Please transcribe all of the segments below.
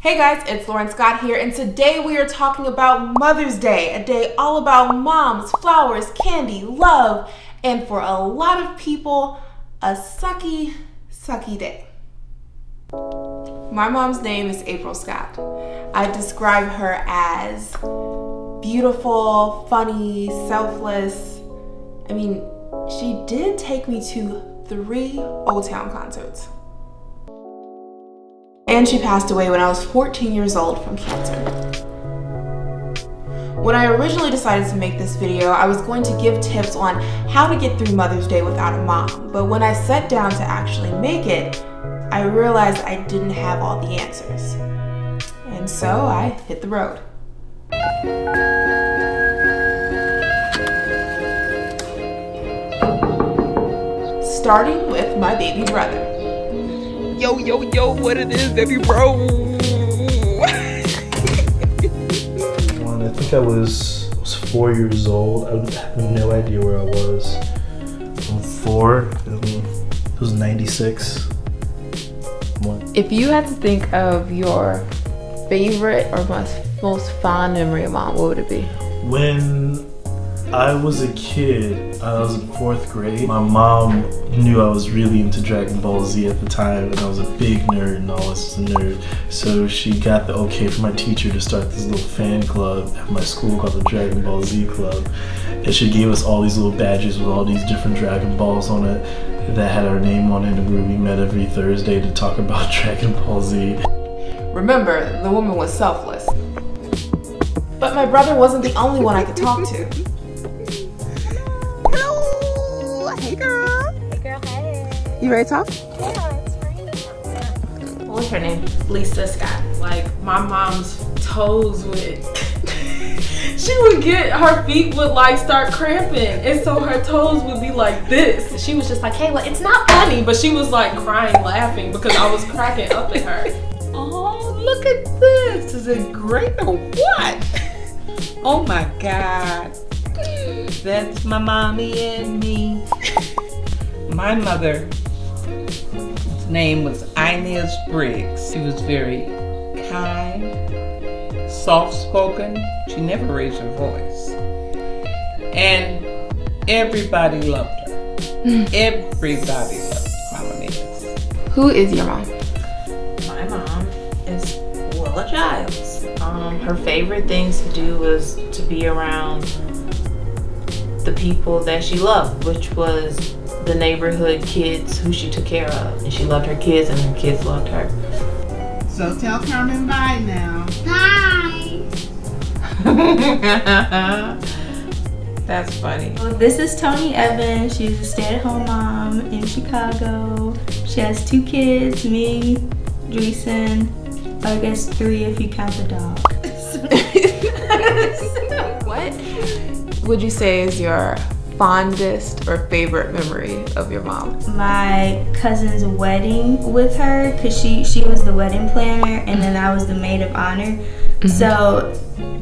Hey guys, it's Lauren Scott here, and today we are talking about Mother's Day, a day all about moms, flowers, candy, love, and for a lot of people, a sucky, sucky day. My mom's name is April Scott. I describe her as beautiful, funny, selfless. I mean, she did take me to 3 Old Town concerts. And she passed away when I was 14 years old from cancer. When I originally decided to make this video, I was going to give tips on how to get through Mother's Day without a mom. But when I sat down to actually make it, I realized I didn't have all the answers. And so I hit the road. Starting with my baby brother. Yo, what it is, baby bro? I think I was 4 years old. I have no idea where I was. I'm 4. It was 96. If you had to think of your favorite or most fond memory of mom, what would it be? When I was a kid, I was in 4th grade. My mom knew I was really into Dragon Ball Z at the time, and I was a big nerd and always was a nerd. So she got the okay from my teacher to start this little fan club at my school called the Dragon Ball Z Club. And she gave us all these little badges with all these different Dragon Balls on it that had our name on it, and we met every Thursday to talk about Dragon Ball Z. Remember, the woman was selfless. But my brother wasn't the only one I could talk to. Hey girl. Hey girl, hey. You ready to talk? Yeah, it's fine. What was her name? Lisa Scott. Like, my mom's toes would she would get, her feet would like start cramping, and so her toes would be like this. She was just like, hey, well, it's not funny, but she was like crying, laughing because I was cracking up at her. Oh, look at this. Is it great or what? Oh my God. That's my mommy and me. My mother's name was Inez Briggs. She was very kind, soft-spoken. She never raised her voice. And everybody loved her. Everybody loved Mama Inez. Who is your mom? My mom is Willa Giles. Her favorite things to do was to be around the people that she loved, which was the neighborhood kids who she took care of. And she loved her kids and her kids loved her. So tell Carmen bye now. Hi! That's funny. Well, this is Tony Evans. She's a stay-at-home mom in Chicago. She has 2 kids, me, Dreesen, I guess 3 if you count the dog. What would you say is your fondest or favorite memory of your mom? My cousin's wedding with her, because she was the wedding planner and then I was the maid of honor. Mm-hmm. So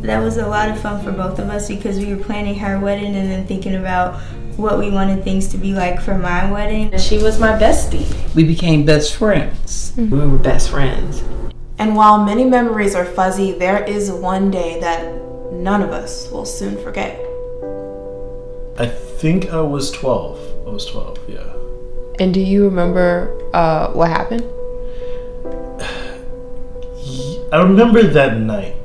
that was a lot of fun for both of us because we were planning her wedding and then thinking about what we wanted things to be like for my wedding. She was my bestie. We became best friends. We were best friends. And while many memories are fuzzy, there is one day that none of us will soon forget. I think I was 12. I was 12, yeah. And do you remember what happened? I remember that night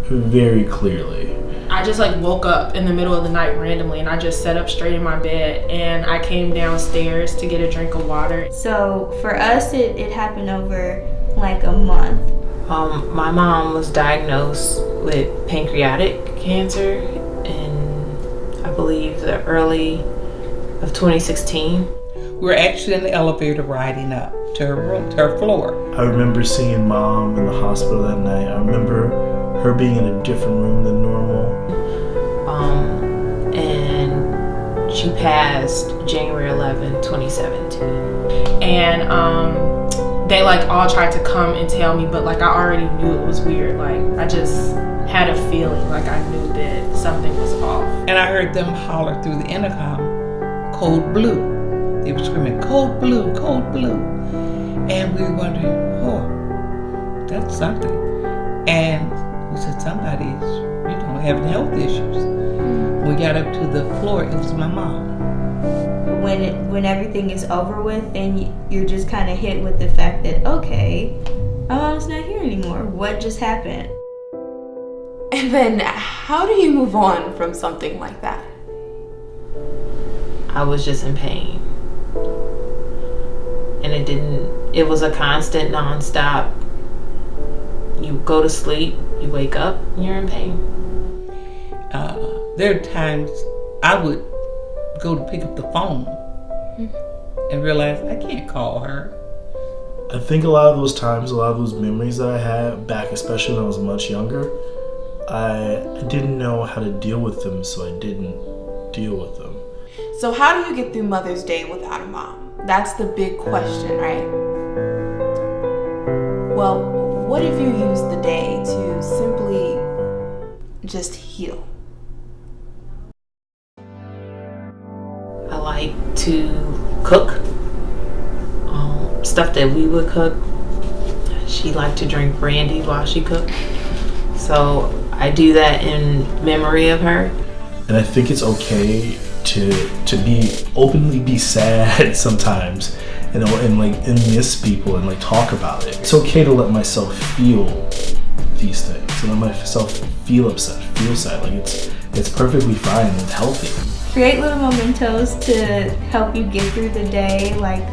very clearly. I just like woke up in the middle of the night randomly, and I just sat up straight in my bed, and I came downstairs to get a drink of water. So for us, it happened over like a month. My mom was diagnosed with pancreatic cancer in, I believe, the early of 2016. We were actually in the elevator riding up to her room, to her floor. I remember seeing Mom in the hospital that night. I remember her being in a different room than normal. And she passed January 11, 2017. And they like all tried to come and tell me, but like I already knew it was weird. Like I just had a feeling, like I knew that something was off. And I heard them holler through the intercom, "Code Blue." They were screaming, "Code Blue, Code Blue." And we were wondering, oh, That's something. And we said, somebody's, having health issues. We got up to the floor, it was my mom. When everything is over with, then you're just kind of hit with the fact that, okay, my mom's not here anymore. What just happened? And then how do you move on from something like that? I was just in pain. And it was a constant, nonstop. You go to sleep, you wake up, and you're in pain. There are times I would go to pick up the phone and realize I can't call her. I think a lot of those times, a lot of those memories that I had back, especially when I was much younger, I didn't know how to deal with them, so I didn't deal with them. So how do you get through Mother's Day without a mom? That's the big question, right? Well, what if you use the day to simply just heal? I like to cook. Stuff that we would cook. She liked to drink brandy while she cooked. So I do that in memory of her. And I think it's okay to be openly be sad sometimes, and miss people and like talk about it. It's okay to let myself feel these things, and let myself feel upset, feel sad. Like it's perfectly fine and healthy. Create little mementos to help you get through the day. Like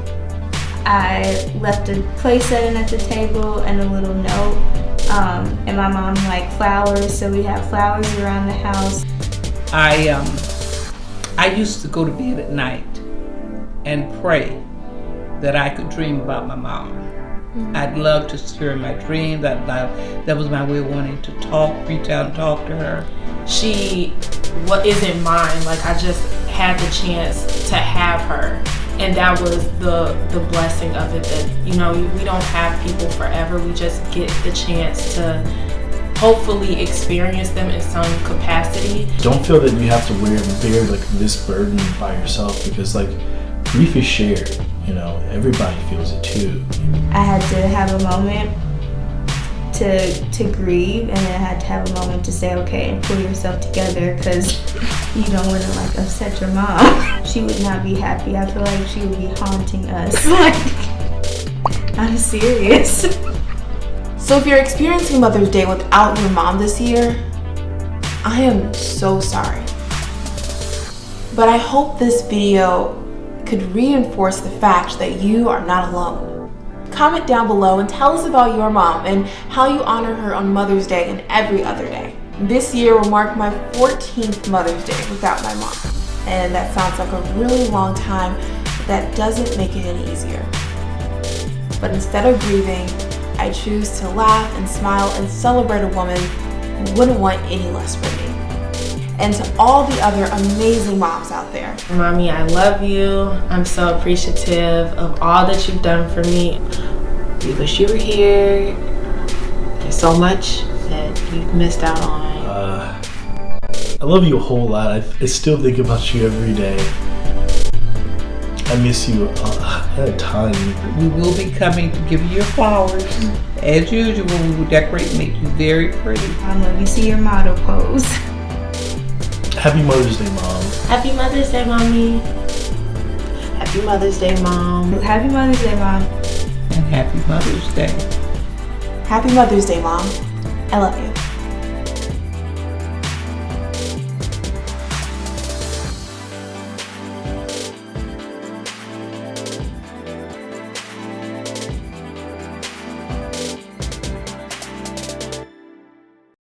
I left a place setting at the table and a little note. And my mom liked flowers, so we have flowers around the house. I used to go to bed at night and pray that I could dream about my mom. Mm-hmm. I'd love to see her in my dreams. That was my way of wanting to reach out and talk to her. She isn't mine. Like, I just had the chance to have her. And that was the blessing of it, that, we don't have people forever. We just get the chance to hopefully experience them in some capacity. Don't feel that you have to bear like this burden by yourself, because like grief is shared. Everybody feels it too. I had to have a moment to grieve, and then I had to have a moment to say, okay, and pull yourself together, because you don't want to upset your mom. She would not be happy. I feel like she would be haunting us. I'm serious. So if you're experiencing Mother's Day without your mom this year, I am so sorry. But I hope this video could reinforce the fact that you are not alone. Comment down below and tell us about your mom and how you honor her on Mother's Day and every other day. This year will mark my 14th Mother's Day without my mom. And that sounds like a really long time, but that doesn't make it any easier. But instead of grieving, I choose to laugh and smile and celebrate a woman who wouldn't want any less from me. And to all the other amazing moms out there. Mommy, I love you. I'm so appreciative of all that you've done for me. We wish you were here. There's so much that you've missed out on. I love you a whole lot. I still think about you every day. I miss you a ton. We will be coming to give you your flowers. As usual, we will decorate and make you very pretty. Let me see your model pose. Happy Mother's Day, Mom. Happy Mother's Day, Mommy. Happy Mother's Day, Mom. Happy Mother's Day, Mom. And happy Mother's Day. Happy Mother's Day, Mom. I love you.